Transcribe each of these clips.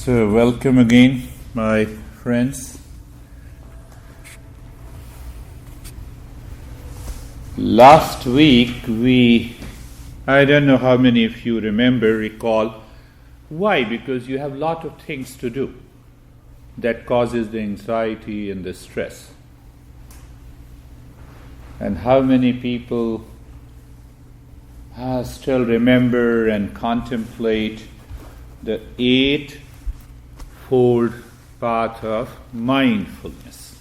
So, welcome again, my friends. Last week I don't know how many of you recall. Why? Because you have a lot of things to do that causes the anxiety and the stress. And how many people still remember and contemplate the eightfold path of mindfulness?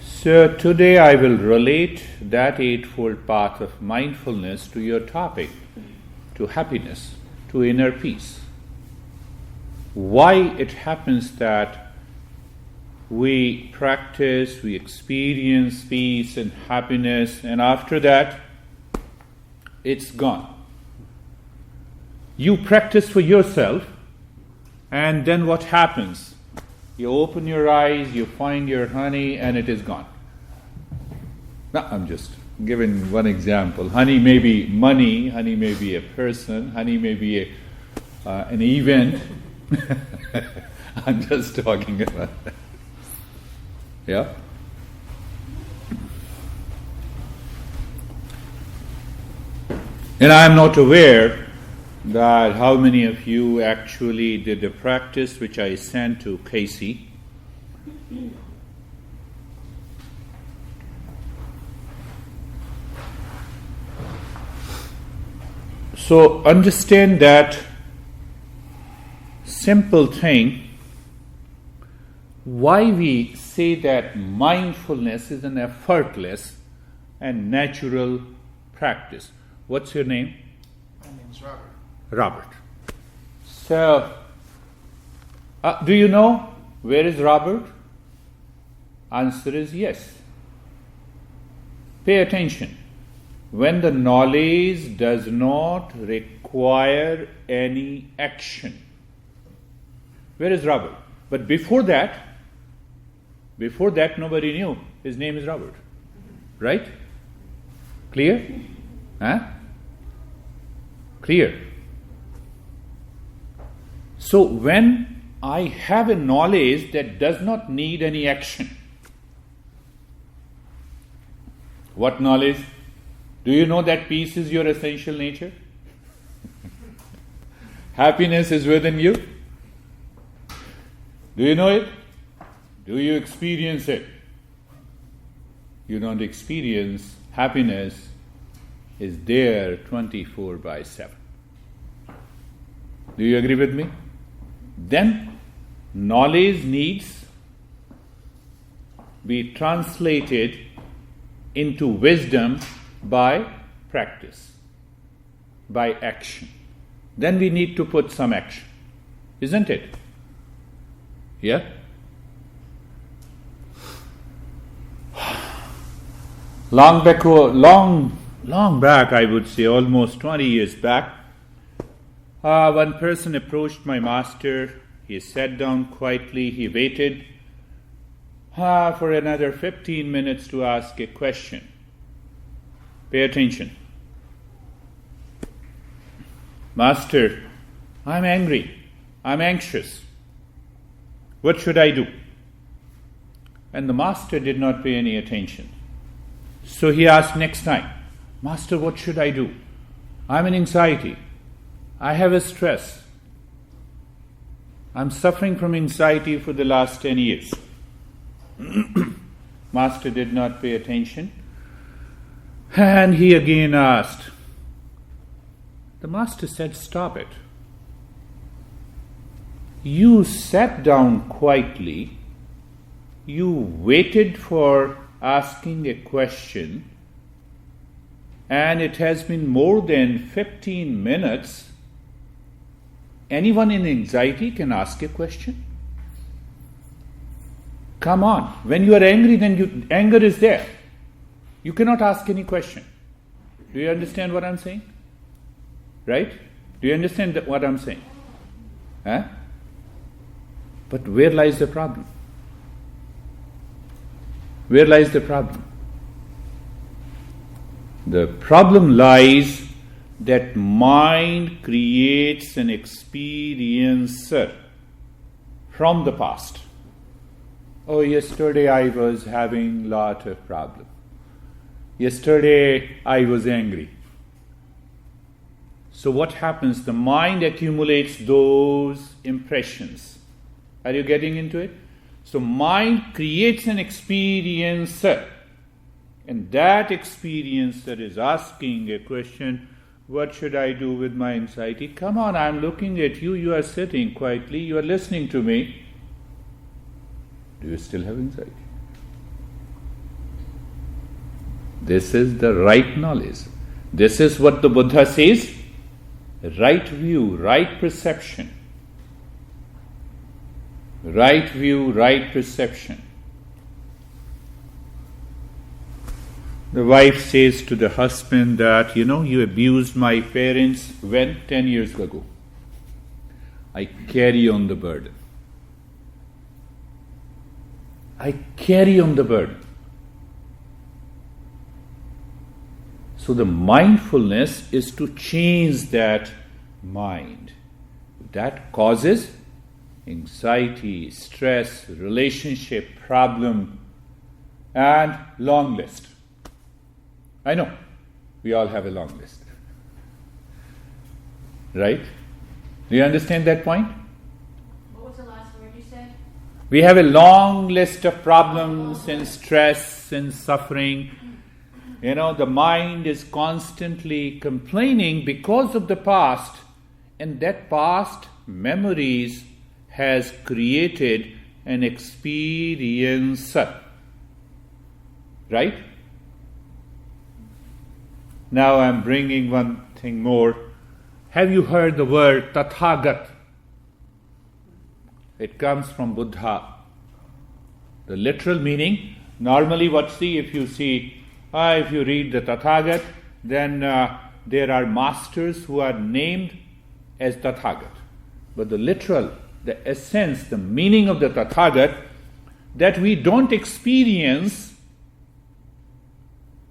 So today I will relate that eightfold path of mindfulness to your topic, to happiness, to inner peace. Why it happens that we practice, we experience peace and happiness, and after that, it's gone. You practice for yourself, and then what happens? You open your eyes, you find your honey, and it is gone. Now, I'm just giving one example. Honey may be money, honey may be a person, honey may be an event. I'm just talking about that. Yeah? And I'm not aware that how many of you actually did the practice which I sent to Casey. So understand that simple thing. Why we say that mindfulness is an effortless and natural practice. What's your name? My name's Robert. Robert. So, do you know where is Robert? Answer is yes. Pay attention. When the knowledge does not require any action. Where is Robert? But before that nobody knew his name is Robert. Right? Clear? Huh? Clear. So when I have a knowledge that does not need any action, what knowledge? Do you know that peace is your essential nature? Happiness is within you? Do you know it? Do you experience it? You don't experience happiness is there 24/7. Do you agree with me? Then knowledge needs be translated into wisdom by practice, by action. Then we need to put some action, isn't it? Yeah? Long back, I would say, almost 20 years back, one person approached my master. He sat down quietly. He waited for another 15 minutes to ask a question. Pay attention. Master, I'm angry. I'm anxious. What should I do? And the master did not pay any attention. So he asked next time, Master, what should I do? I'm in anxiety. I have a stress. I'm suffering from anxiety for the last 10 years. Master did not pay attention. And he again asked. The master said, stop it. You sat down quietly. You waited for asking a question, and it has been more than 15 minutes. Anyone in anxiety can ask a question? Come on. When you are angry, then anger is there. You cannot ask any question. Do you understand what I'm saying? Right? Do you understand what I'm saying? Huh? But where lies the problem? Where lies the problem? The problem lies that mind creates an experiencer from the past. Oh, yesterday I was having lot of problem. Yesterday I was angry. So what happens? The mind accumulates those impressions. Are you getting into it? So mind creates an experiencer. And that experiencer is asking a question, what should I do with my anxiety? Come on, I'm looking at you, you are sitting quietly, you are listening to me. Do you still have anxiety? This is the right knowledge. This is what the Buddha says, right view, right perception. Right view, right perception. The wife says to the husband that, you abused my parents when? 10 years ago. I carry on the burden. I carry on the burden. So the mindfulness is to change that mind. That causes anxiety, stress, relationship, problem, and long list. I know, we all have a long list. Right? Do you understand that point? What was the last word you said? We have a long list of problems and stress and suffering. The mind is constantly complaining because of the past, and that past memories has created an experiencer. Right? Now I'm bringing one thing more. Have you heard the word Tathagat? It comes from Buddha. The literal meaning, normally if you read the Tathagat, then there are masters who are named as Tathagat. But the literal, the essence, the meaning of the Tathagat, that we don't experience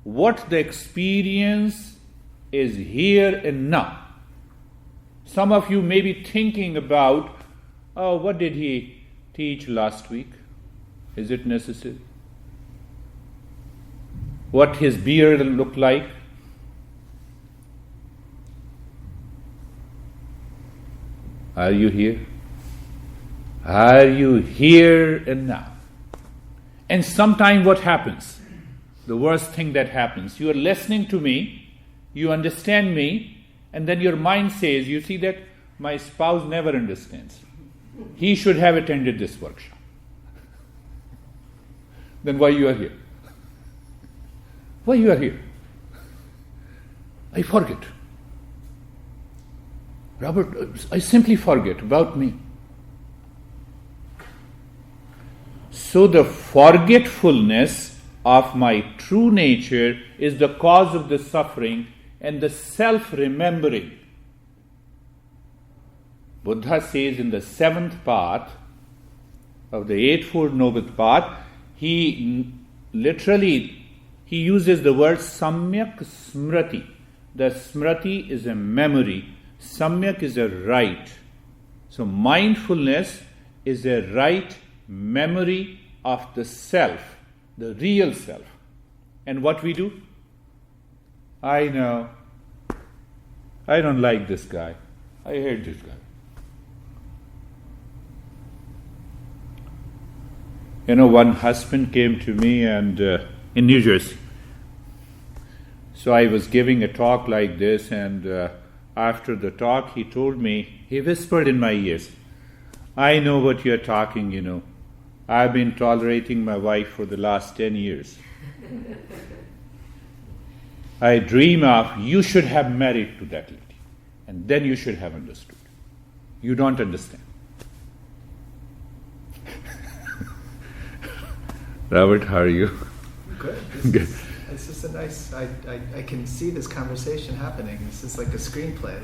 what the experience is here and now. Some of you may be thinking about, what did he teach last week? Is it necessary? What his beard looked like? Are you here? Are you here and now? And sometimes what happens? The worst thing that happens, you are listening to me, you understand me, and then your mind says, you see that my spouse never understands. He should have attended this workshop. Then why you are here? Why you are here? I forget. Robert, I simply forget about me. So the forgetfulness of my true nature is the cause of the suffering and the self-remembering. Buddha says in the 7th path of the Eightfold Noble Path, he uses the word samyak smriti. The smriti is a memory. Samyak is a right. So mindfulness is a right memory of the self, the real self. And what we do? I know. I don't like this guy. I hate this guy. One husband came to me and in New Jersey. So I was giving a talk like this, and after the talk he told me, he whispered in my ears, I know what you're talking, I've been tolerating my wife for the last 10 years. I dream of, you should have married to that lady, and then you should have understood. You don't understand. Robert, how are you? Good. This is a nice. I can see this conversation happening. This is like a screenplay.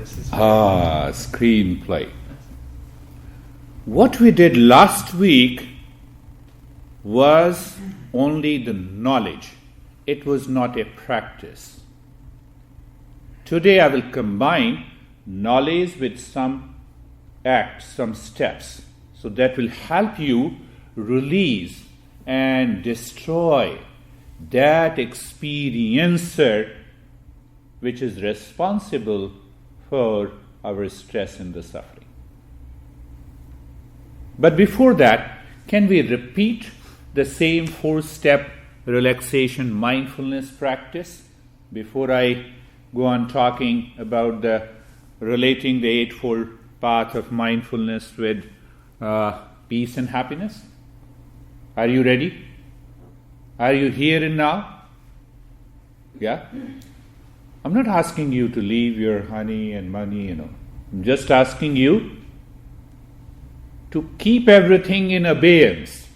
Screenplay. What we did last week was only the knowledge. It was not a practice. Today I will combine knowledge with some acts, some steps. So that will help you release and destroy that experiencer which is responsible for our stress and the suffering. But before that, can we repeat the same 4-step relaxation mindfulness practice before I go on talking about relating the Eightfold Path of Mindfulness with peace and happiness? Are you ready? Are you here and now? Yeah? I'm not asking you to leave your honey and money, I'm just asking you to keep everything in abeyance.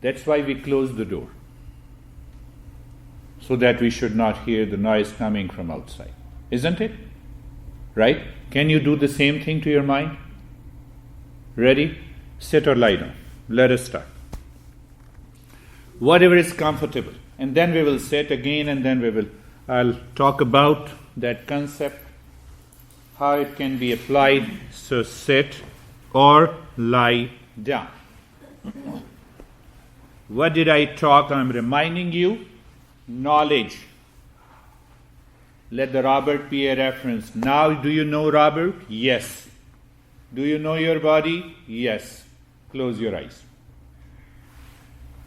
That's why we close the door. So that we should not hear the noise coming from outside. Isn't it? Right? Can you do the same thing to your mind? Ready? Sit or lie down. Let us start. Whatever is comfortable. And then we will sit again, and then I'll talk about that concept, how it can be applied. So sit or lie down. What did I talk? I'm reminding you, knowledge. Let the Robert be a reference. Now, do you know Robert? Yes. Do you know your body? Yes. Close your eyes.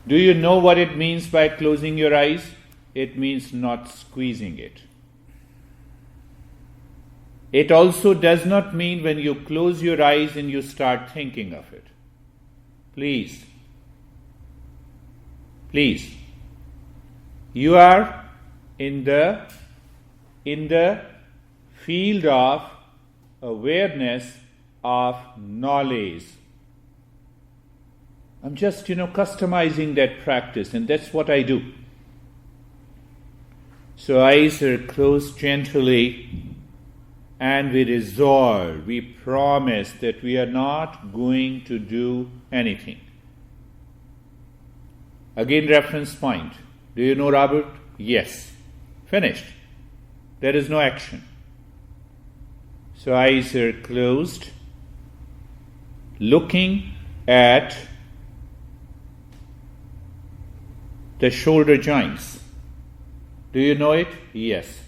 Do you know what it means by closing your eyes? It means not squeezing it. It also does not mean when you close your eyes and you start thinking of it. Please. Please. You are in the field of awareness of knowledge. I'm just, customizing that practice, and that's what I do. So eyes are closed gently, and we resolve, we promise that we are not going to do anything. Again, reference point. Do you know Robert? Yes. Finished. There is no action. So eyes are closed, looking at the shoulder joints. Do you know it? Yes.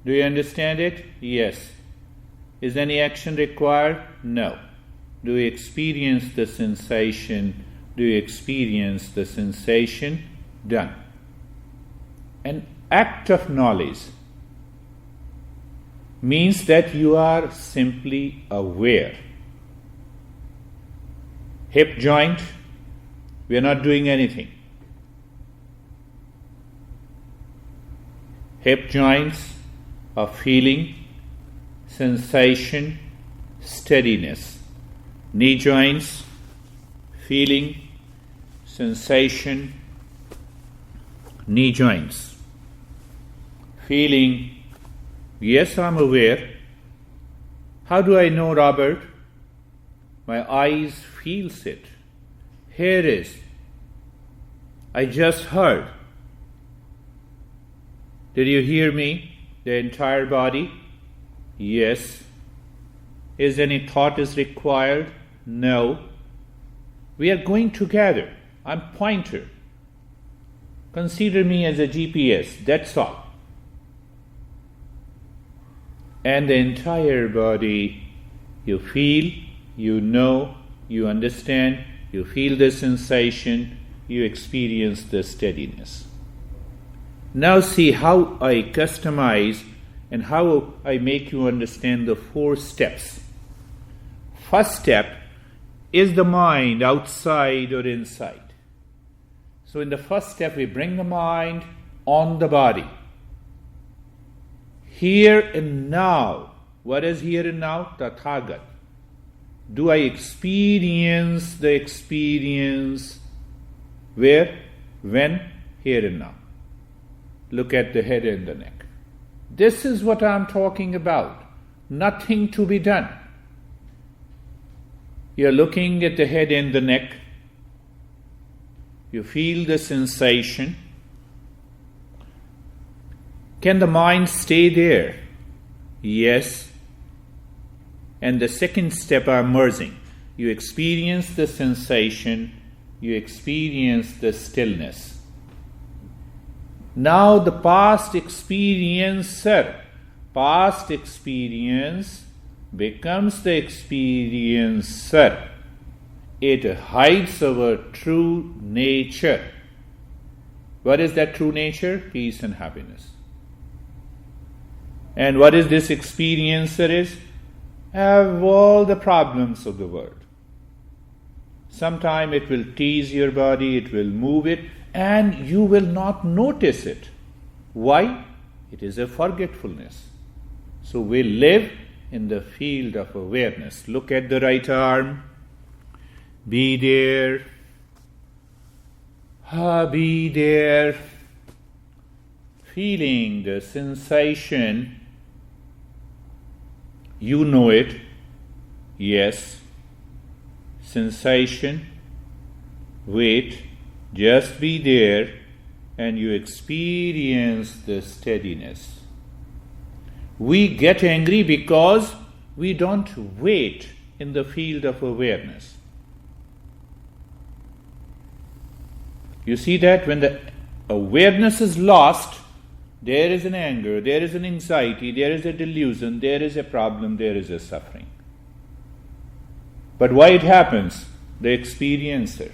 Do you understand it? Yes. Is any action required? No. Do you experience the sensation? Do you experience the sensation? Done. An act of knowledge means that you are simply aware. Hip joint, we are not doing anything. Hip joints are feeling, sensation, steadiness. Knee joints, feeling, sensation, knee joints. Feeling, yes, I'm aware. How do I know, Robert? My eyes feels it. Here is. I just heard. Did you hear me? The entire body? Yes. Is any thought is required? No. We are going together. I'm pointer. Consider me as a GPS. That's all. And the entire body, you feel, you know, you understand, you feel the sensation, you experience the steadiness. Now see how I customize and how I make you understand the 4 steps. First step is the mind outside or inside. So in the first step, we bring the mind on the body. Here and now. What is here and now? Tathagat. Do I experience the experience? Where? When? Here and now. Look at the head and the neck. This is what I'm talking about. Nothing to be done. You're looking at the head and the neck. You feel the sensation. Can the mind stay there? Yes. And the second step are merging. You experience the sensation, you experience the stillness. Now the past experience becomes the experiencer. It hides our true nature. What is that true nature? Peace and happiness. And what is this experiencer is? Have all the problems of the world. Sometime it will tease your body, it will move it, and you will not notice it. Why? It is a forgetfulness. So we live in the field of awareness. Look at the right arm. Be there. Be there. Feeling the sensation. You know it. Yes. Sensation. Wait. Just be there and you experience the steadiness. We get angry because we don't wait in the field of awareness. You see that when the awareness is lost, there is an anger, there is an anxiety, there is a delusion, there is a problem, there is a suffering. But why it happens? The experiencer.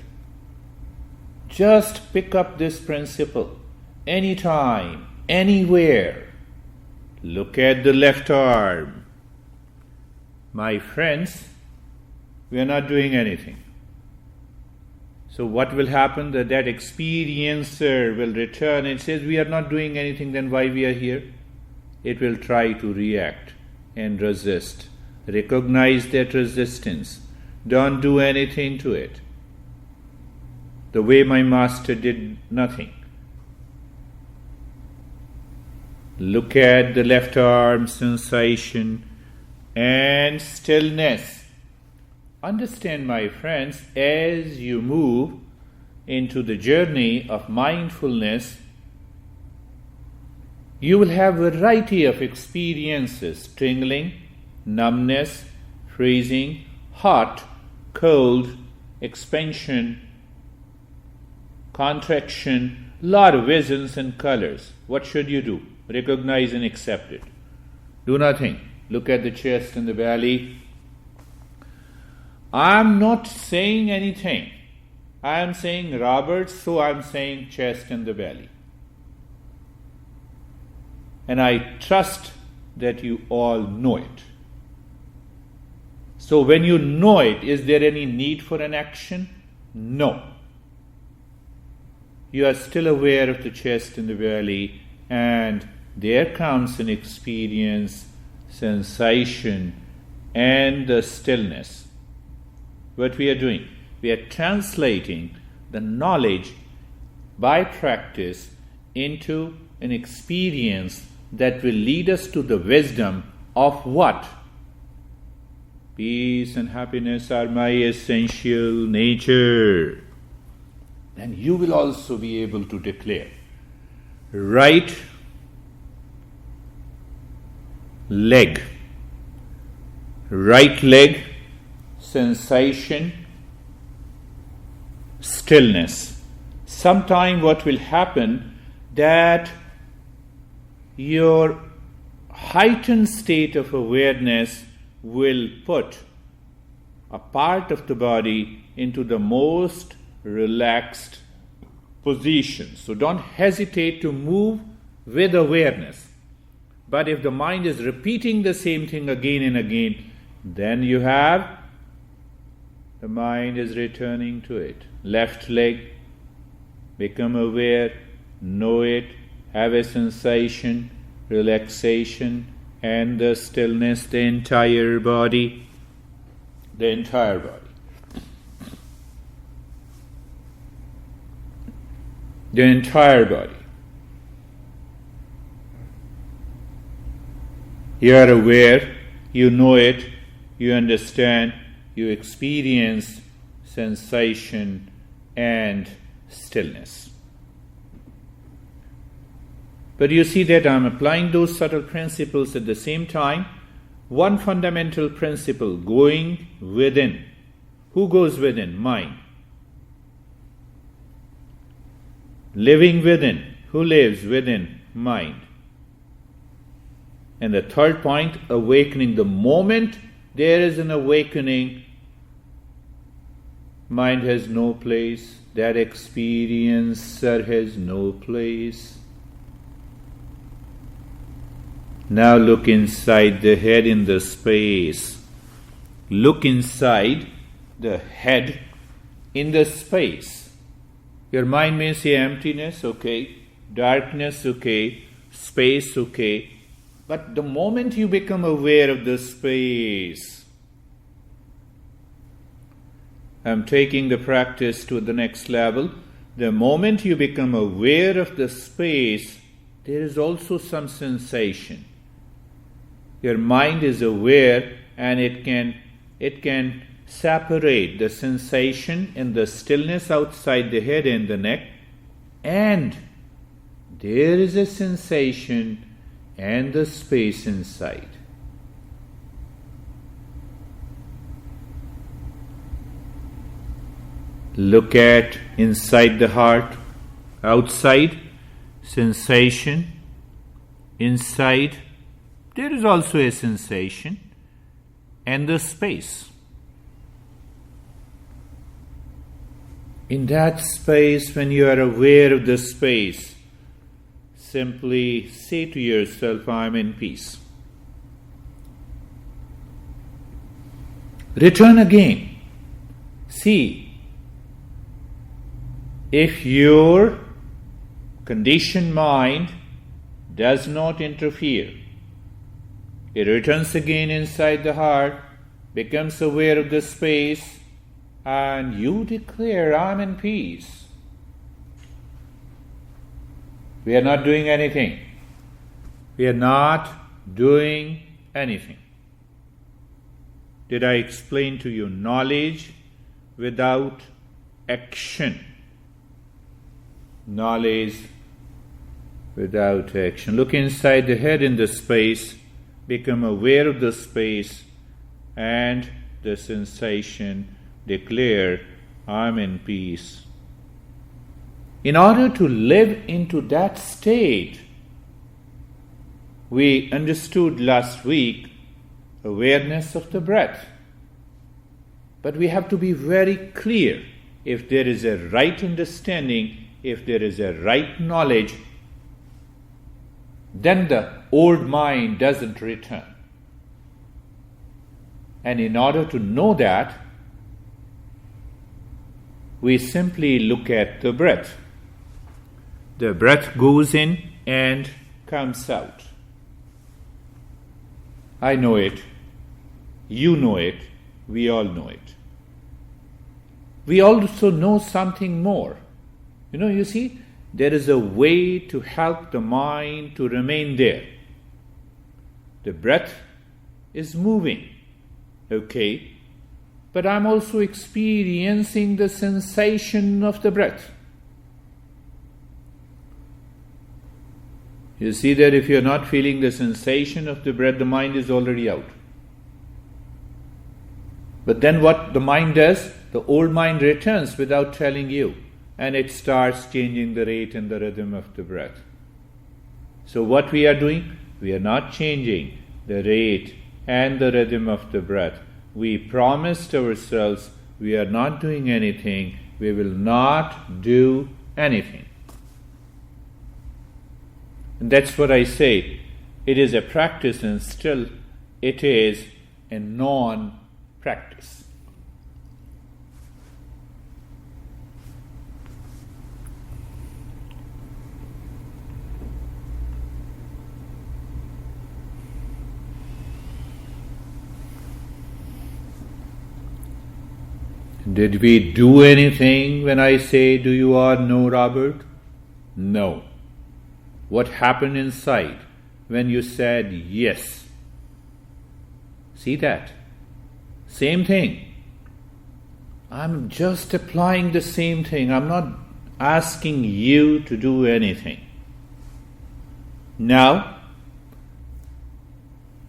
Just pick up this principle anytime, anywhere. Look at the left arm. My friends, we are not doing anything. So what will happen? That experiencer will return and says, we are not doing anything, then why we are here? It will try to react and resist. Recognize that resistance. Don't do anything to it. The way my master did nothing. Look at the left arm sensation and stillness. Understand, my friends, as you move into the journey of mindfulness, you will have a variety of experiences: tingling, numbness, freezing, hot, cold, expansion, contraction, lot of visions and colors. What should you do? Recognize and accept it. Do nothing. Look at the chest and the belly. I am not saying anything. I am saying Robert, so I am saying chest and the belly. And I trust that you all know it. So when you know it, is there any need for an action? No. You are still aware of the chest and the belly, and there comes an experience, sensation, and the stillness. What we are doing? We are translating the knowledge by practice into an experience that will lead us to the wisdom of what? Peace and happiness are my essential nature. Then you will also be able to declare, right leg, sensation, stillness. Sometime what will happen, that your heightened state of awareness will put a part of the body into the most relaxed position. So don't hesitate to move with awareness. But if the mind is repeating the same thing again and again, then you have the mind is returning to it. Left leg, become aware, know it, have a sensation, relaxation, and the stillness, the entire body. You are aware, you know it, you understand, you experience sensation and stillness. But you see that I'm applying those subtle principles at the same time. One fundamental principle, going within. Who goes within? Mind. Living within. Who lives within? Mind. And the third point, awakening. The moment there is an awakening, mind has no place. That experiencer has no place. Now look inside the head in the space. Look inside the head in the space. Your mind may say emptiness, okay. Darkness, okay. Space, okay. But the moment you become aware of the space, I'm taking the practice to the next level. The moment you become aware of the space, there is also some sensation. Your mind is aware and it can separate the sensation and the stillness outside the head and the neck, and there is a sensation and the space inside. Look at inside the heart, outside, sensation, inside, there is also a sensation, and the space. In that space, when you are aware of the space, simply say to yourself, I am in peace. Return again. See, if your conditioned mind does not interfere, it returns again inside the heart, becomes aware of the space, and you declare, I am in peace. We are not doing anything. We are not doing anything. Did I explain to you? Knowledge without action. Knowledge without action. Look inside the head in the space, become aware of the space and the sensation, declare, I am in peace. In order to live into that state, we understood last week awareness of the breath. But we have to be very clear. If there is a right understanding, if there is a right knowledge, then the old mind doesn't return. And in order to know that, we simply look at the breath. The breath goes in and comes out. I know it, you know it, we all know it. We also know something more. You see, there is a way to help the mind to remain there. The breath is moving, okay, but I'm also experiencing the sensation of the breath. You see that if you're not feeling the sensation of the breath, the mind is already out. But then what the mind does, the old mind returns without telling you, and it starts changing the rate and the rhythm of the breath. So what we are doing? We are not changing the rate and the rhythm of the breath. We promised ourselves we are not doing anything, we will not do anything. And that's what I say. It is a practice and still it is a non-practice. Did we do anything when I say, do you all know Robert? No. What happened inside when you said yes? See that? Same thing. I'm just applying the same thing. I'm not asking you to do anything. Now,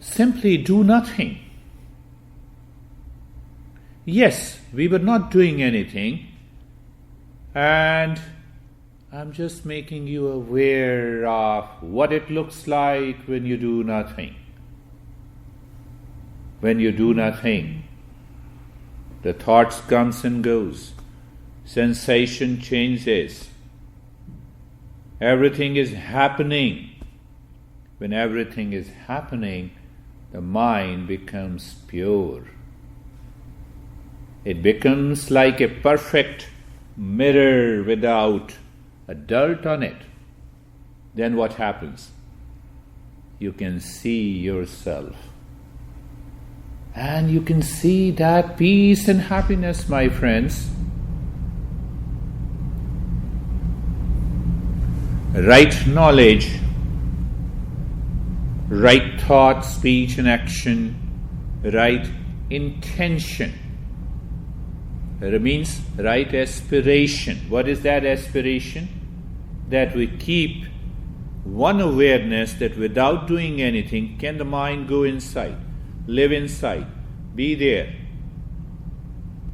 simply do nothing. Yes, we were not doing anything, and I'm just making you aware of what it looks like when you do nothing. When you do nothing, the thoughts comes and goes, sensation changes, everything is happening. When everything is happening, the mind becomes pure. It becomes like a perfect mirror without a dirt on it. Then what happens? You can see yourself. And you can see that peace and happiness, my friends. Right knowledge, right thought, speech and action, right intention. It means right aspiration. What is that aspiration? That we keep one awareness that without doing anything, can the mind go inside, live inside, be there.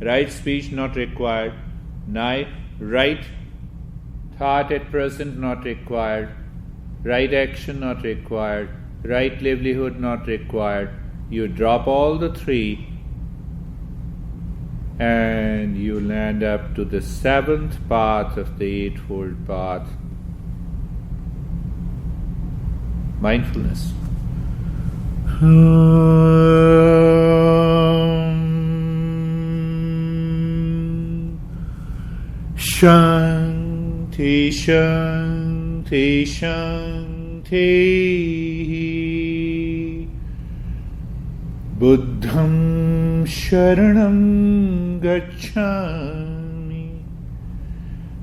Right speech not required, right thought at present not required, right action not required, right livelihood not required. You drop all the three and you land up to the seventh path of the Eightfold Path, mindfulness. Shanti, Shanti, Shanti. Buddham Sharanam Gacchami.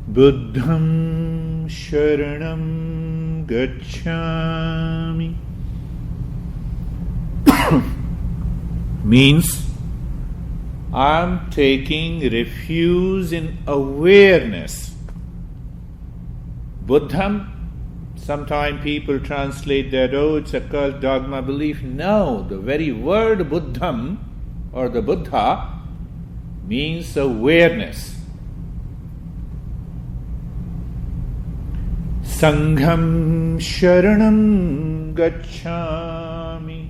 Buddham Sharanam Gacchami. Means I'm taking refuge in awareness. Buddham, sometimes people translate that, oh, it's a cult dogma belief. No, the very word Buddham or the Buddha means awareness. Sangham Sharanam Gacchami.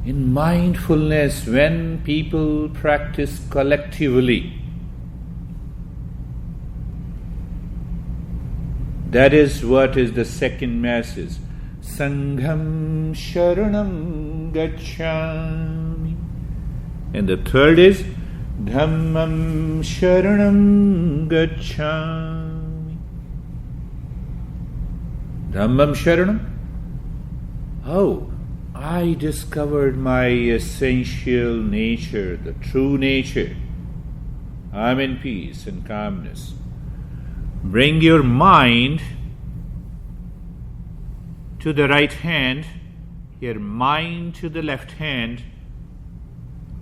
In mindfulness, when people practice collectively, that is what is the second message. Sangham Sharanam Gacchami. And the third is Dhammam Sharanam Gacchami. Dhammam Sharanam? Oh, I discovered my essential nature, the true nature. I'm in peace and calmness. Bring your mind to the right hand, your mind to the left hand.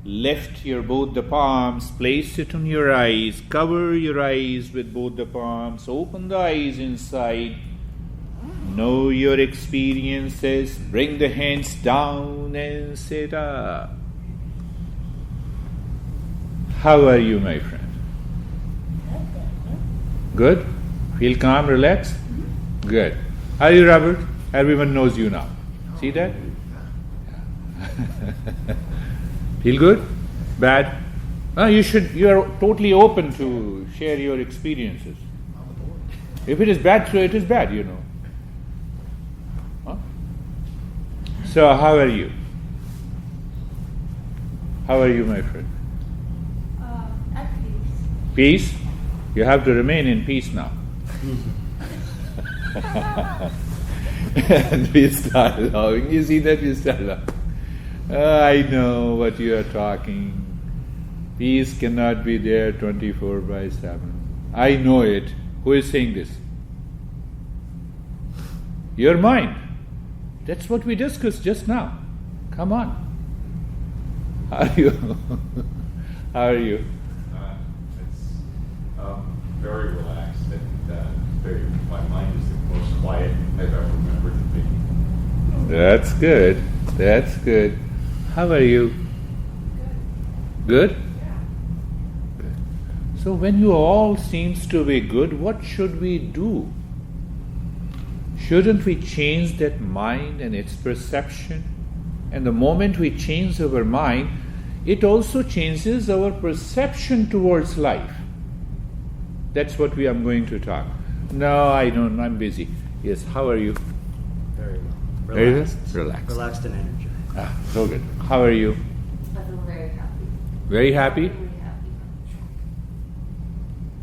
Lift your both the palms, place it on your eyes, cover your eyes with both the palms, open the eyes inside. Know your experiences, bring the hands down and sit up. How are you, my friend? Good? Feel calm, relaxed? Good. Are you, Robert? Everyone knows you now. See that? Feel good? Bad? You are totally open to share your experiences. If it is bad, so it is bad, you know. Huh? So, how are you? How are you, my friend? At peace. Peace? You have to remain in peace now. And we started laughing. You see that? We started laughing. I know what you are talking. Peace cannot be there 24/7. I know it. Who is saying this? Your mind. That's what we discussed just now. Come on. How are you? How are you? It's very relaxed. My mind is the most quiet I've ever remembered it being. That's good. That's good. How are you? Good? Good. So when you all seems to be good, what should we do? Shouldn't we change that mind and its perception? And the moment we change our mind, it also changes our perception towards life. That's what we are going to talk. No, I don't. I'm busy. Yes, how are you? Very well. Very Relaxed. well? Relaxed. Relaxed and energized. Ah, so good. How are you? I feel very happy. Very happy? Really happy.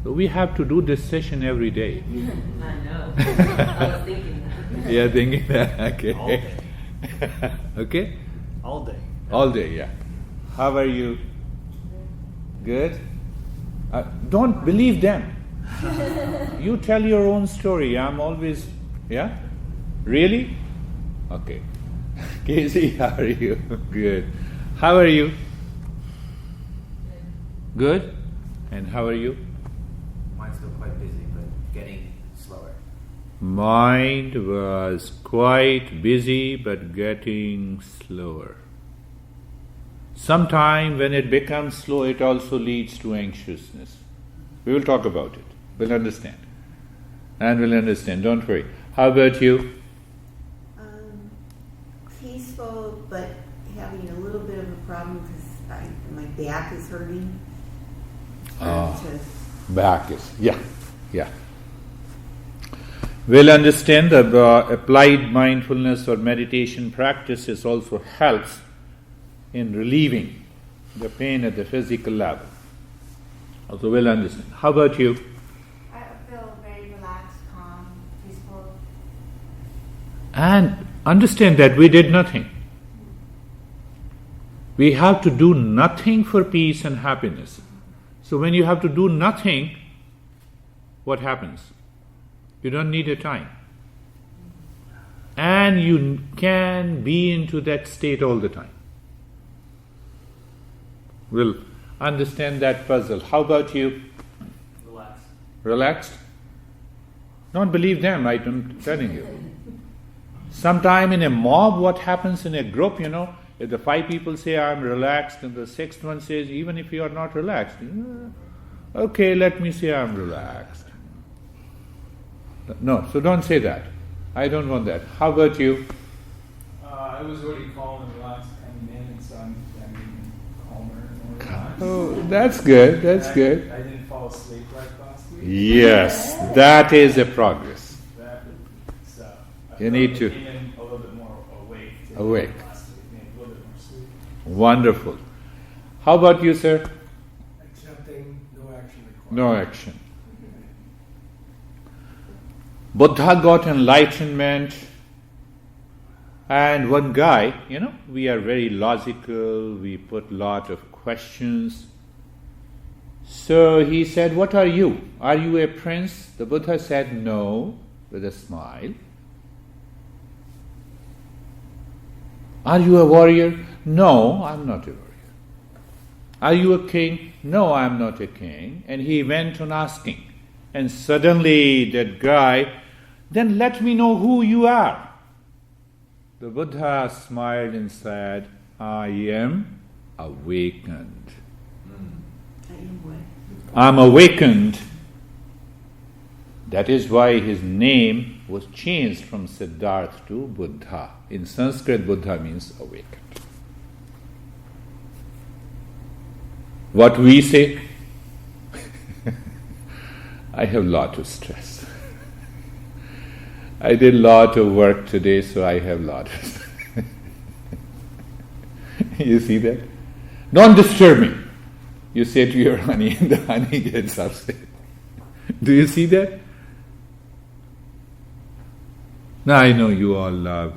So we have to do this session every day. I know. I was thinking that. Yeah, thinking that. Okay. All day. Okay? All day. All day, yeah. How are you? Good? Don't believe them. You tell your own story. I'm always, yeah? Really? Okay. Casey, how are you? Good. How are you? Good? And how are you? Mine's still quite busy, but getting slower. Mind was quite busy but getting slower. Sometime when it becomes slow, it also leads to anxiousness. We will talk about it. We'll understand. And we'll understand. Don't worry. How about you? Peaceful, but having a little bit of a problem because my back is hurting. Back is, yeah. We'll understand that applied mindfulness or meditation practices also helps in relieving the pain at the physical level. Also we'll understand. How about you? I feel very relaxed, calm, peaceful. And understand that we did nothing. We have to do nothing for peace and happiness. So when you have to do nothing, what happens? You don't need a time. And you can be into that state all the time. We'll understand that puzzle. How about you? Relaxed. Relaxed? Don't believe them, I'm telling you. Sometime in a mob, what happens in a group, if the 5 people say, I'm relaxed, and the 6th one says, even if you are not relaxed, okay, let me say I'm relaxed. No, so don't say that. I don't want that. How about you? I was already calm and relaxed coming in, and so I'm getting calmer and more relaxed. Oh, that's good, that's good. I didn't fall asleep like last week. Yes, that is a progress. So I You need to- came in a little bit more awake. Awake. Last week, maybe a little bit more sleep. Wonderful. How about you, sir? Accepting, no action required. No action. Buddha got enlightenment, and one guy, we are very logical, we put lot of questions. So he said, what are you? Are you a prince? The Buddha said, no, with a smile. Are you a warrior? No, I'm not a warrior. Are you a king? No, I'm not a king. And he went on asking. And suddenly that guy, then let me know who you are. The Buddha smiled and said, I am awakened. I am what? I'm awakened. That is why his name was changed from Siddhartha to Buddha. In Sanskrit, Buddha means awakened. What we say? I have a lot of stress. I did a lot of work today, so I have a lot of You see that? Don't disturb me. You say to your honey, and the honey gets upset. Do you see that? Now I know you all love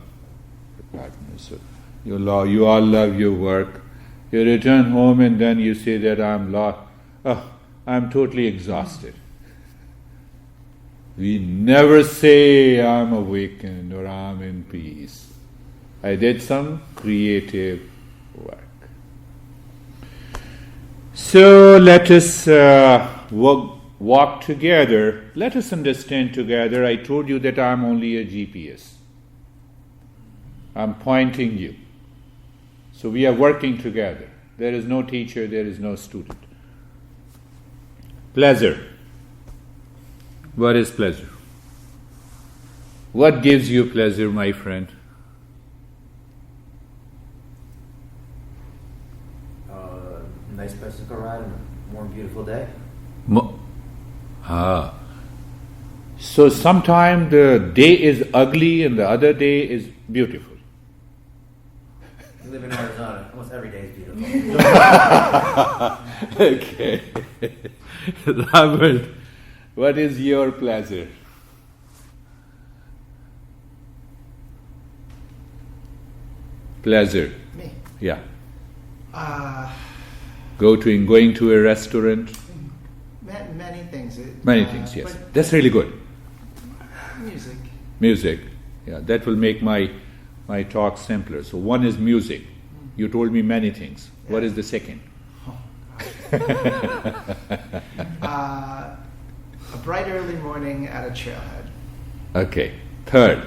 your partners. You all love your work. You return home and then you say that I'm lost. Oh, I'm totally exhausted. We never say I'm awakened or I'm in peace. I did some creative work. So let us walk together, let us understand together. I told you that I'm only a GPS. I'm pointing you. So we are working together. There is no teacher, there is no student. Pleasure. What is pleasure? What gives you pleasure, my friend? Nice bicycle ride on a warm, beautiful day. So sometime the day is ugly and the other day is beautiful. We live in Arizona. Almost every day is beautiful. Okay. Robert, what is your pleasure? Pleasure. Me. Yeah. Uh, Going to a restaurant. many things. Many things, yes. but That's really good. music. Music. Yeah, that will make my talk simpler. So one is music. You told me many things. What is the second? A bright early morning at a trailhead. Okay. Third,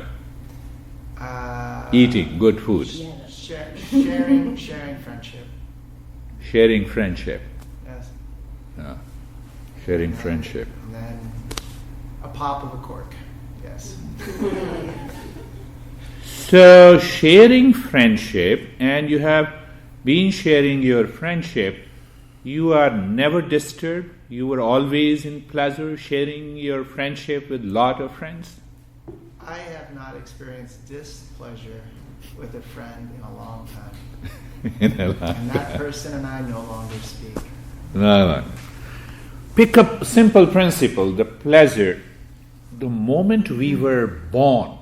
eating good food. Sharing friendship. Sharing friendship. Yes. Sharing friendship. And then a pop of a cork. Yes. So sharing friendship, and you have been sharing your friendship, you are never disturbed, you were always in pleasure sharing your friendship with lot of friends. I have not experienced displeasure with a friend in a long time. And that person and I no longer speak. No. Pick up simple principle, the pleasure. The moment we were born,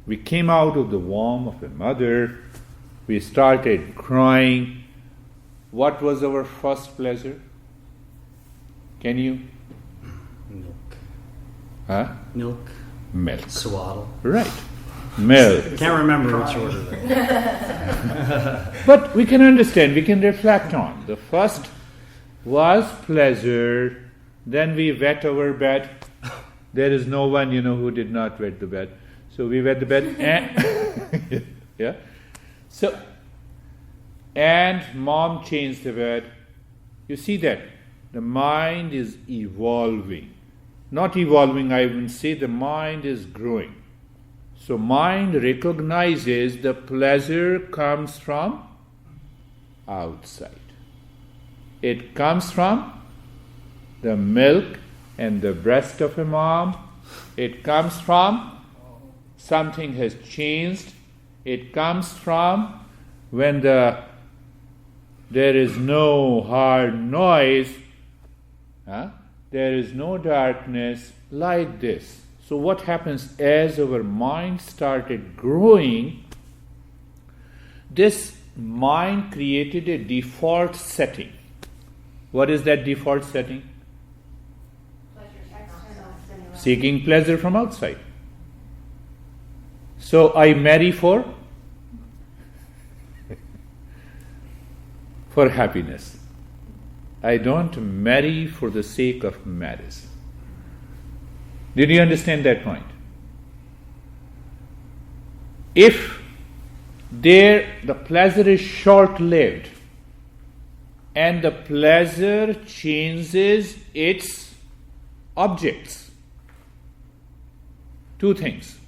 we came out of the womb of a mother, we started crying. What was our first pleasure? Can you? Milk. Huh? Milk. Milk. Swaddle. Right. Milk. Can't remember which order though. But we can understand, we can reflect on. The first was pleasure, then we wet our bed. There is no one, who did not wet the bed. So we wet the bed and yeah. So and mom changed the bed. You see that the mind is evolving. Not evolving, I would say the mind is growing. So mind recognizes the pleasure comes from outside. It comes from the milk and the breast of a mom. It comes from something has changed. It comes from when there is no hard noise, there is no darkness like this. So what happens as our mind started growing, this mind created a default setting. What is that default setting? Seeking pleasure from outside. So I marry for happiness. I don't marry for the sake of marriage. Did you understand that point? If the pleasure is short-lived and the pleasure changes its objects, two things.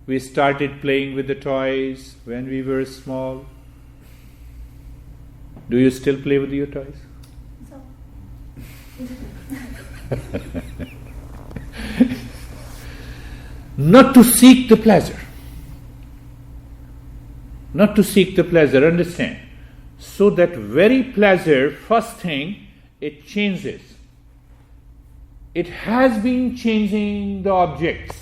We started playing with the toys when we were small. Do you still play with your toys? Not to seek the pleasure. Not to seek the pleasure, understand. So that very pleasure, first thing, it changes. It has been changing the objects.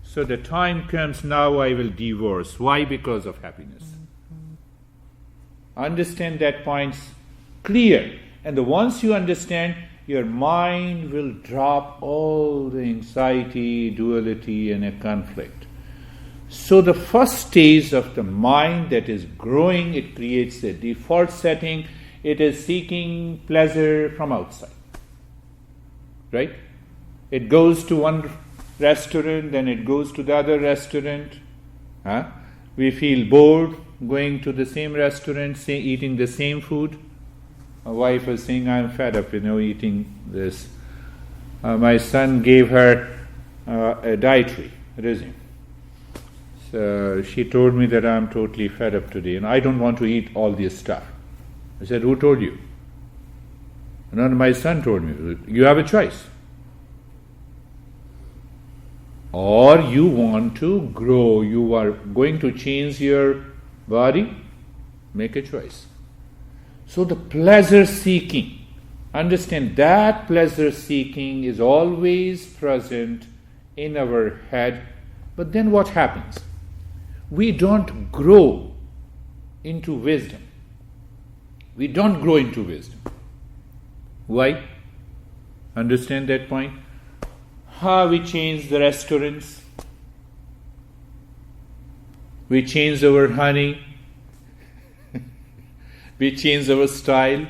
So the time comes now I will divorce. Why? Because of happiness. Understand that point's clear. And once you understand, your mind will drop all the anxiety, duality, and a conflict. So the first stage of the mind that is growing, it creates a default setting. it is seeking pleasure from outside. Right? It goes to one restaurant, then it goes to the other restaurant. We feel bored going to the same restaurant, eating the same food. My wife was saying, I'm fed up, eating this. My son gave her a dietary regime. So she told me that I'm totally fed up today and I don't want to eat all this stuff. I said, who told you? And my son told me, you have a choice. Or you want to grow, you are going to change your body, make a choice. So the pleasure seeking, understand that pleasure seeking is always present in our head. But then what happens? We don't grow into wisdom. We don't grow into wisdom. Why? Understand that point? How we change the restaurants. We change our honey. We change our style.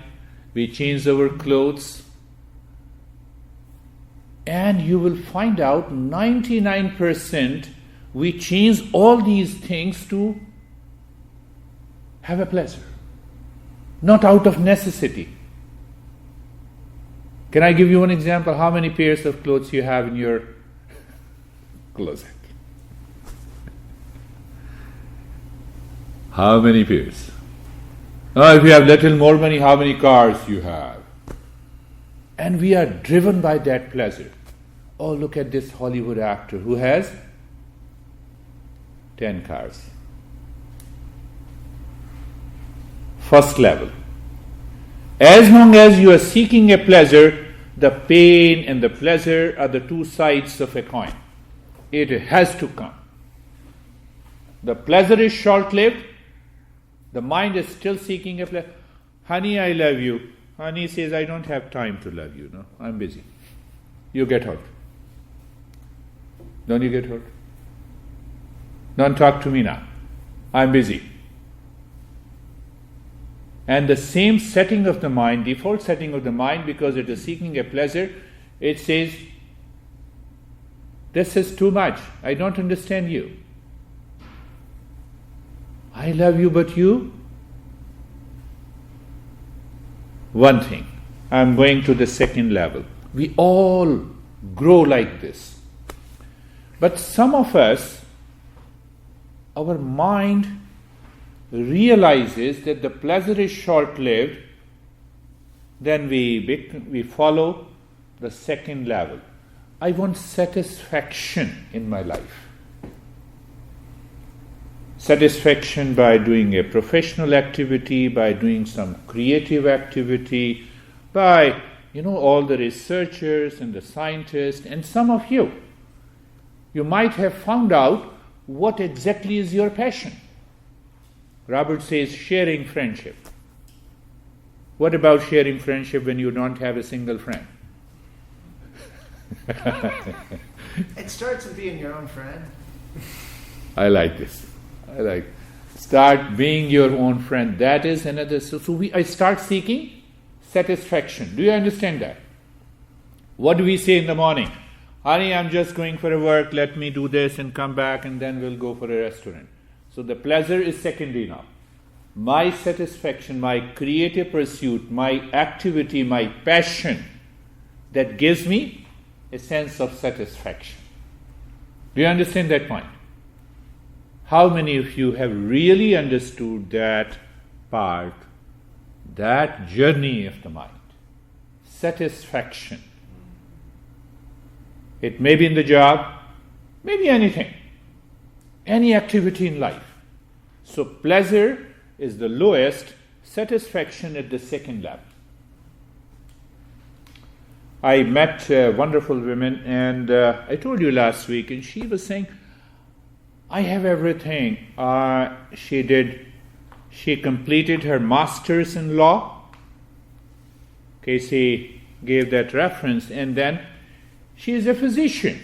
We change our clothes. And you will find out 99% we change all these things to have a pleasure, not out of necessity. Can I give you one example? How many pairs of clothes you have in your closet? How many pairs? If you have little more money, how many cars you have? And we are driven by that pleasure. Oh, look at this Hollywood actor who has 10 cars. First level. As long as you are seeking a pleasure, the pain and the pleasure are the two sides of a coin. It has to come. The pleasure is short-lived. The mind is still seeking a pleasure. Honey, I love you. Honey says, I don't have time to love you. No, I'm busy. You get hurt. Don't you get hurt? Don't talk to me now. I'm busy. And the same setting of the mind, default setting of the mind, because it is seeking a pleasure, it says, this is too much. I don't understand you. I love you, but you? One thing. I'm going to the second level. We all grow like this. But some of us, our mind realizes that the pleasure is short-lived, then we follow the second level. I want satisfaction in my life. Satisfaction by doing a professional activity, by doing some creative activity, by, all the researchers and the scientists, and some of you might have found out what exactly is your passion. Robert says sharing friendship. What about sharing friendship when you don't have a single friend? It starts with being your own friend. I like this. Start being your own friend. That is another. I start seeking satisfaction. Do you understand that? What do we say in the morning? Honey, I'm just going for a work. Let me do this and come back, and then we'll go for a restaurant. So the pleasure is secondary now. My satisfaction, my creative pursuit, my activity, my passion, that gives me a sense of satisfaction. Do you understand that point? How many of you have really understood that part, that journey of the mind? Satisfaction. It may be in the job, maybe anything, any activity in life. So pleasure is the lowest, satisfaction at the second level. I met a wonderful woman, and I told you last week, and she was saying, I have everything. She completed her master's in law. Casey gave that reference, and then she is a physician.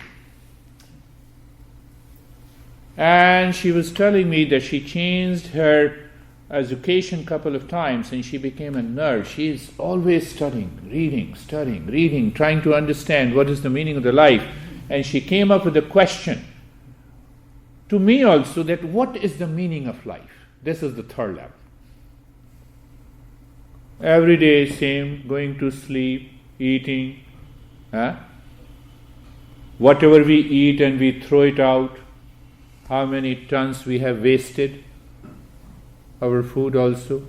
And she was telling me that she changed her education couple of times and she became a nerd. She is always studying, reading, trying to understand what is the meaning of the life. And she came up with a question to me also, that what is the meaning of life? This is the third level. Every day same, going to sleep, eating. Whatever we eat and we throw it out, how many tons we have wasted, our food also.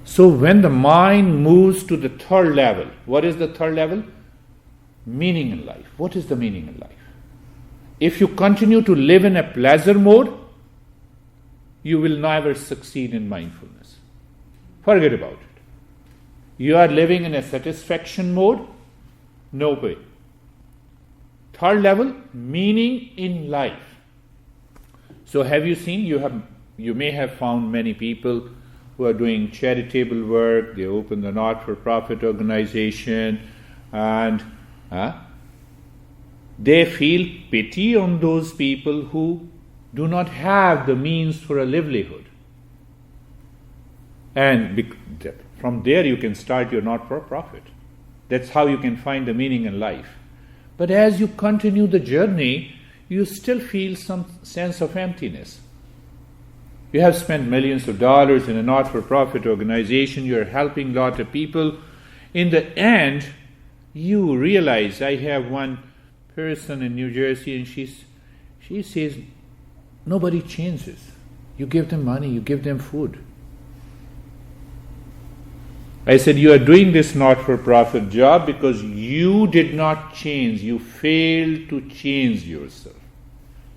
So when the mind moves to the third level, what is the third level? Meaning in life. What is the meaning in life? If you continue to live in a pleasure mode, you will never succeed in mindfulness. Forget about it. You are living in a satisfaction mode, no way. Third level, meaning in life. So have you seen, you may have found many people who are doing charitable work, they open the not-for-profit organization, and they feel pity on those people who do not have the means for a livelihood. And from there you can start your not-for-profit. That's how you can find the meaning in life. But as you continue the journey, you still feel some sense of emptiness. You have spent millions of dollars in a not-for-profit organization, you're helping a lot of people. In the end, you realize, I have one person in New Jersey and she says, nobody changes. You give them money, you give them food. I said, you are doing this not-for-profit job because you did not change. You failed to change yourself.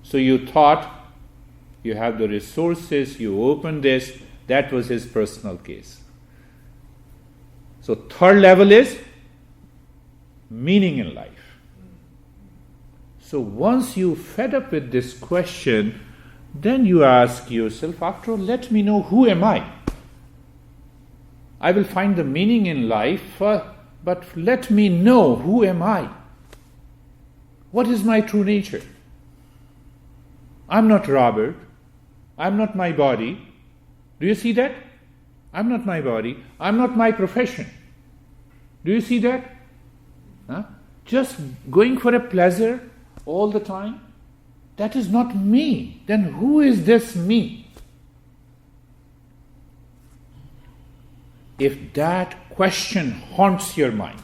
So you thought you have the resources, you open this. That was his personal case. So third level is meaning in life. So once you fed up with this question, then you ask yourself, after all, let me know, who am I? I will find the meaning in life, but let me know, who am I? What is my true nature? I'm not Robert. I'm not my body. Do you see that? I'm not my body. I'm not my profession. Do you see that? Just going for a pleasure all the time? That is not me. Then who is this me? If that question haunts your mind,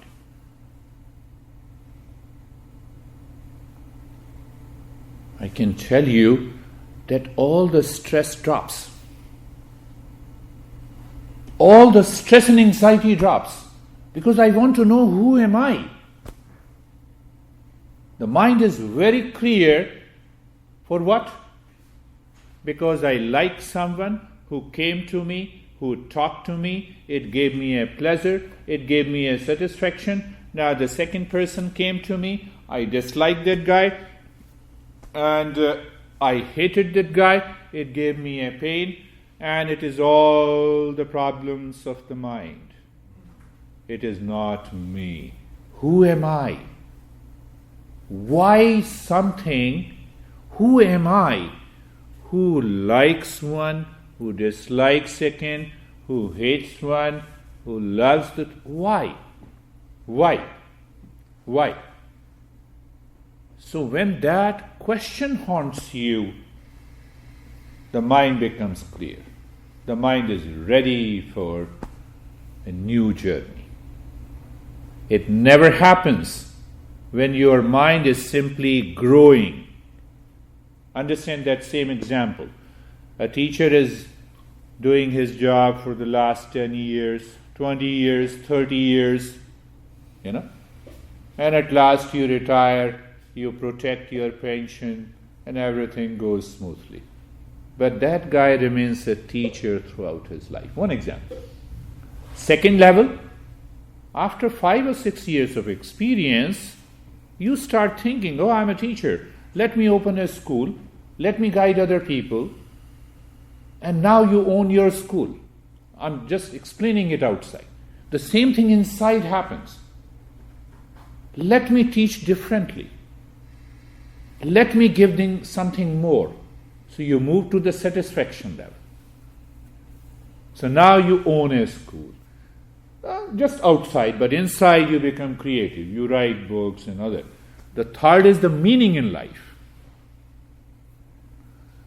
I can tell you that all the stress drops. All the stress and anxiety drops. Because I want to know, who am I? The mind is very clear for what? Because I like someone who came to me, who talked to me, it gave me a pleasure, it gave me a satisfaction. Now the second person came to me, I disliked that guy, and I hated that guy, it gave me a pain, and it is all the problems of the mind. It is not me. Who am I? Why something? Who am I? Who likes one, who dislikes second, who hates one, who loves the... Why? So when that question haunts you, the mind becomes clear. The mind is ready for a new journey. It never happens when your mind is simply growing. Understand that same example. A teacher is doing his job for the last 10 years, 20 years, 30 years, and at last you retire, you protect your pension, and everything goes smoothly. But that guy remains a teacher throughout his life. One example. Second level, after 5 or 6 years of experience, you start thinking, oh, I'm a teacher. Let me open a school. Let me guide other people. And now you own your school. I'm just explaining it outside. The same thing inside happens. Let me teach differently. Let me give them something more. So you move to the satisfaction level. So now you own a school. Just outside, but inside you become creative. You write books and other. The third is the meaning in life.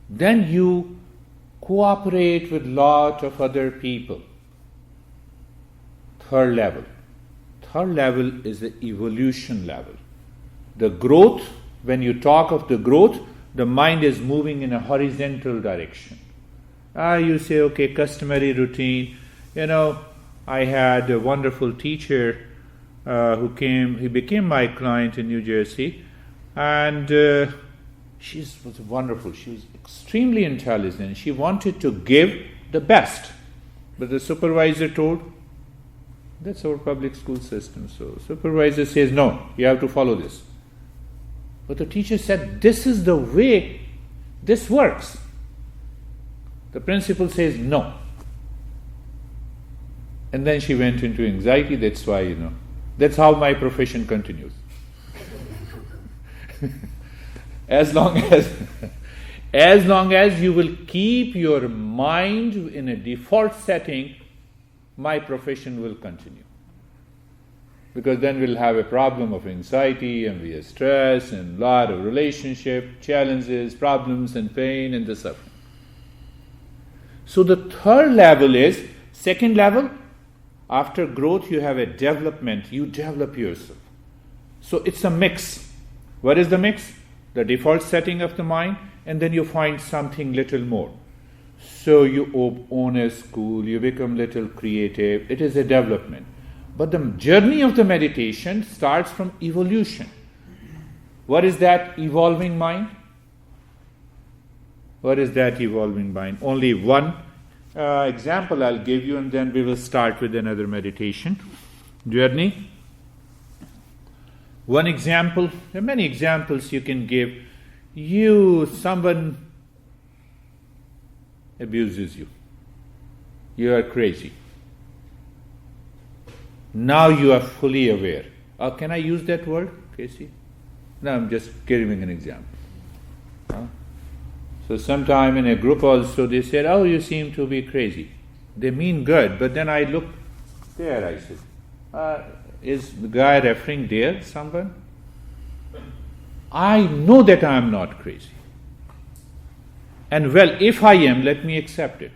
Then you cooperate with lot of other people. Third level. Third level is the evolution level. The growth, when you talk of the growth, the mind is moving in a horizontal direction. You say, okay, customary routine. I had a wonderful teacher he became my client in New Jersey, and she was wonderful. She was extremely intelligent. She wanted to give the best, but the supervisor told, that's our public school system. So supervisor says, no, you have to follow this. But the teacher said, this is the way this works. The principal says, no. And then she went into anxiety. That's why, that's how my profession continues. As long as you will keep your mind in a default setting, my profession will continue. Because then we'll have a problem of anxiety, and we have stress, and a lot of relationship challenges, problems, and pain, and the suffering. So the third level is, second level, after growth you have a development, you develop yourself. So it's a mix. What is the mix? The default setting of the mind, and then you find something little more. So you own a school, you become little creative, it is a development. But the journey of the meditation starts from evolution. What is that evolving mind? What is that evolving mind? Only one example I'll give you, and then we will start with another meditation journey. One example, there are many examples you can give. Someone abuses you. You are crazy. Now you are fully aware. Can I use that word, Casey? No, I'm just giving an example. So sometime in a group also they said, oh, you seem to be crazy. They mean good, but then I looked there, I said, is the guy referring there, someone? I know that I am not crazy. And well, if I am, let me accept it.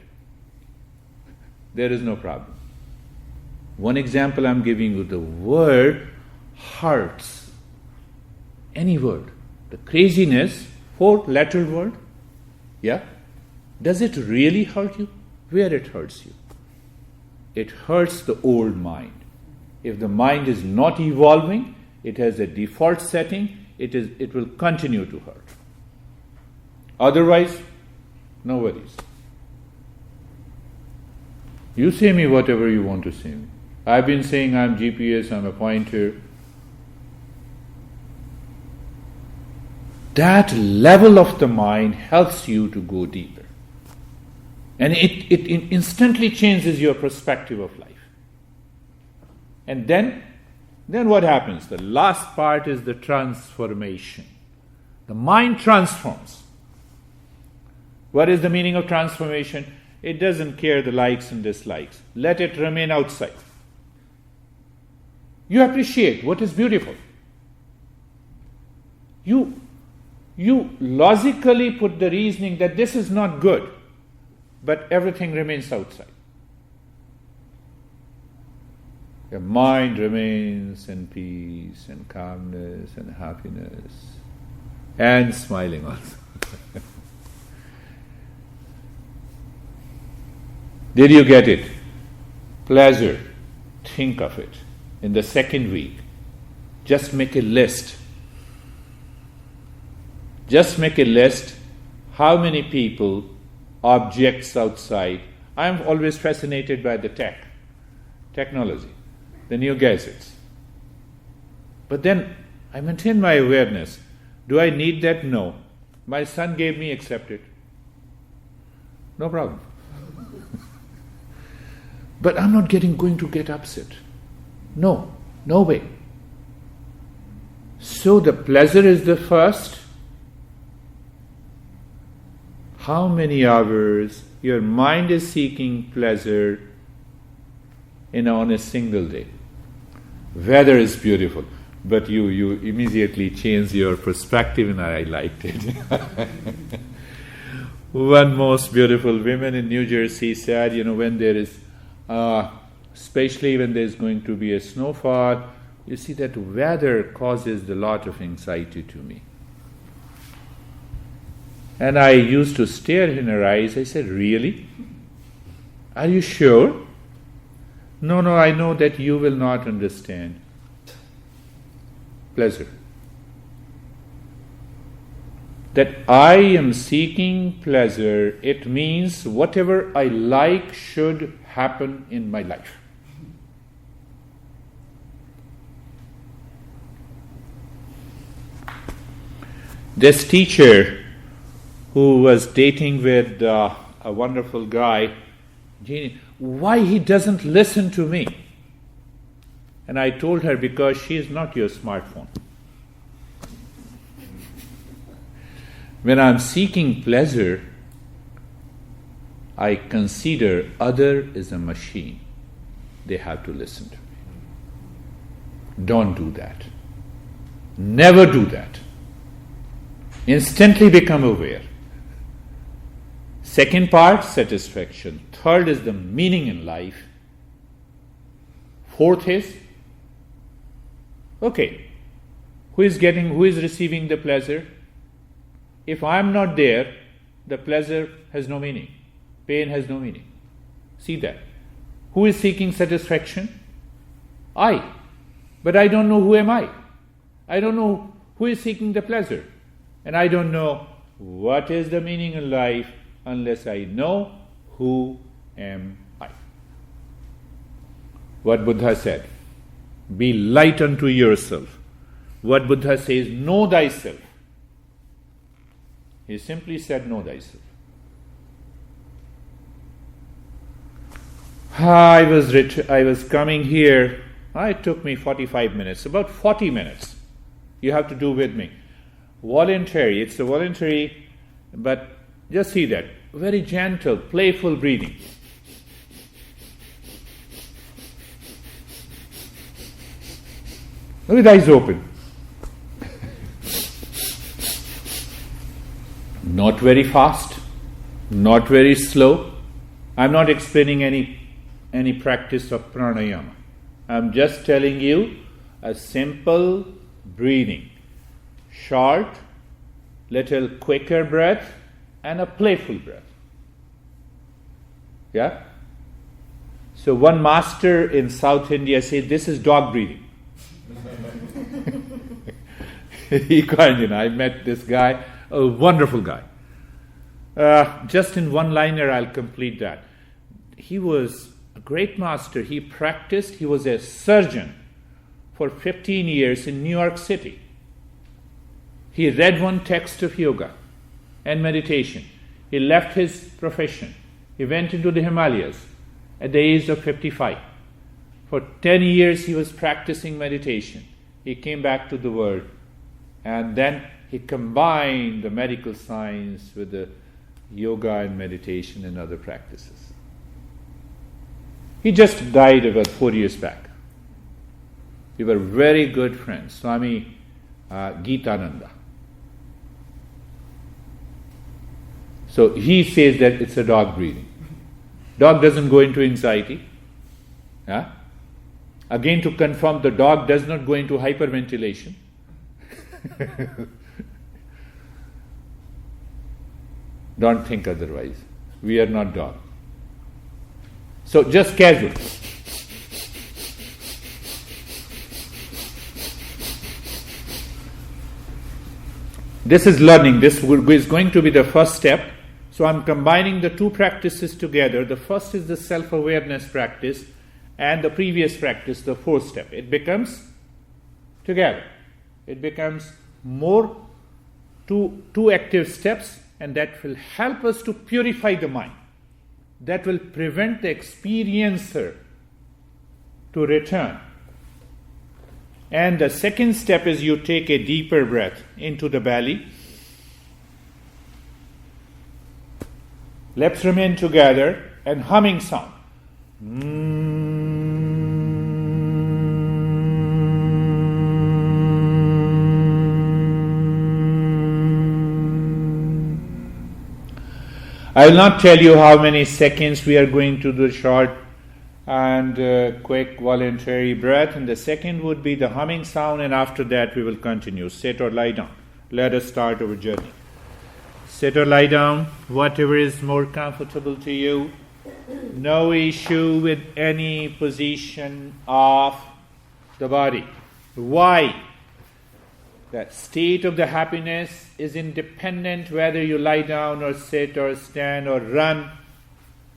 There is no problem. One example I'm giving you, the word hurts. Any word. The craziness, 4-letter word. Yeah? Does it really hurt you? Where it hurts you? It hurts the old mind. If the mind is not evolving, it has a default setting, it will continue to hurt. Otherwise, no worries. You say me whatever you want to say me. I've been saying I'm GPS, I'm a pointer. That level of the mind helps you to go deeper. And it instantly changes your perspective of life. And then what happens? The last part is the transformation. The mind transforms. What is the meaning of transformation? It doesn't care the likes and dislikes. Let it remain outside. You appreciate what is beautiful. You logically put the reasoning that this is not good, but everything remains outside. Your mind remains in peace and calmness and happiness and smiling also. Did you get it? Pleasure. Think of it. In the second week, just make a list. Just make a list how many people, objects outside. I am always fascinated by the technology, the new gadgets. But then I maintain my awareness. Do I need that? No. My son gave me, accept it. No problem. But I'm not going to get upset. No way. So the pleasure is the first. how many hours your mind is seeking pleasure on a single day. Weather is beautiful, but you immediately change your perspective, and I liked it. One most beautiful woman in New Jersey said, when there is, especially when there's going to be a snowfall, you see that weather causes a lot of anxiety to me. And I used to stare in her eyes. I said, really? Are you sure? No, I know that you will not understand. Pleasure. That I am seeking pleasure, it means whatever I like should happen in my life. This teacher who was dating with a wonderful guy, why he doesn't listen to me? And I told her, because she is not your smartphone. When I'm seeking pleasure, I consider other is a machine. They have to listen to me. Don't do that. Never do that. Instantly become aware. Second part, satisfaction. Third is the meaning in life. Fourth is, okay, who is receiving the pleasure? If I am not there, the pleasure has no meaning. Pain has no meaning. See that. Who is seeking satisfaction? I. But I don't know who am I. I don't know who is seeking the pleasure. And I don't know what is the meaning in life unless I know who am I. What Buddha said, be light unto yourself. What Buddha says, know thyself. He simply said, know thyself. I was coming here. It took me 45 minutes, about 40 minutes. You have to do with me. Voluntary, it's a voluntary, but just see that. Very gentle, playful breathing. With eyes open. Not very fast, not very slow. I'm not explaining any practice of pranayama. I'm just telling you a simple breathing. Short, little quicker breath, and a playful breath. Yeah? So one master in South India said, this is dog breathing. I met this guy, a wonderful guy. Just in one liner, I'll complete that. He was a great master. He practiced, he was a surgeon for 15 years in New York City. He read one text of yoga and meditation. He left his profession. He went into the Himalayas at the age of 55. For 10 years he was practicing meditation. He came back to the world, and then he combined the medical science with the yoga and meditation and other practices. He just died about 4 years back. We were very good friends, Swami Geetananda. So he says that it's a dog breathing. Dog doesn't go into anxiety. Yeah? Again, to confirm, the dog does not go into hyperventilation. Don't think otherwise. We are not dog. So just casual. This is learning. This is going to be the first step. So I'm combining the two practices together. The first is the self-awareness practice, and the previous practice, the fourth step. It becomes together. It becomes more two active steps, and that will help us to purify the mind. That will prevent the experiencer to return. And the second step is you take a deeper breath into the belly. Lips remain together and humming sound. I will not tell you how many seconds we are going to do short and quick voluntary breath, and the second would be the humming sound, and after that we will continue. Sit or lie down. Let us start our journey. Sit or lie down, whatever is more comfortable to you. No issue with any position of the body. Why? The state of the happiness is independent whether you lie down or sit or stand or run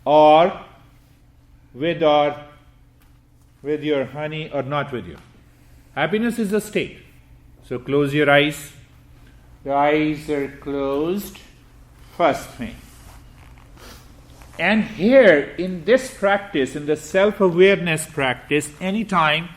or with your honey or not with you. Happiness is a state. So close your eyes. The eyes are closed. First thing. And here in this practice, in the self-awareness practice, anytime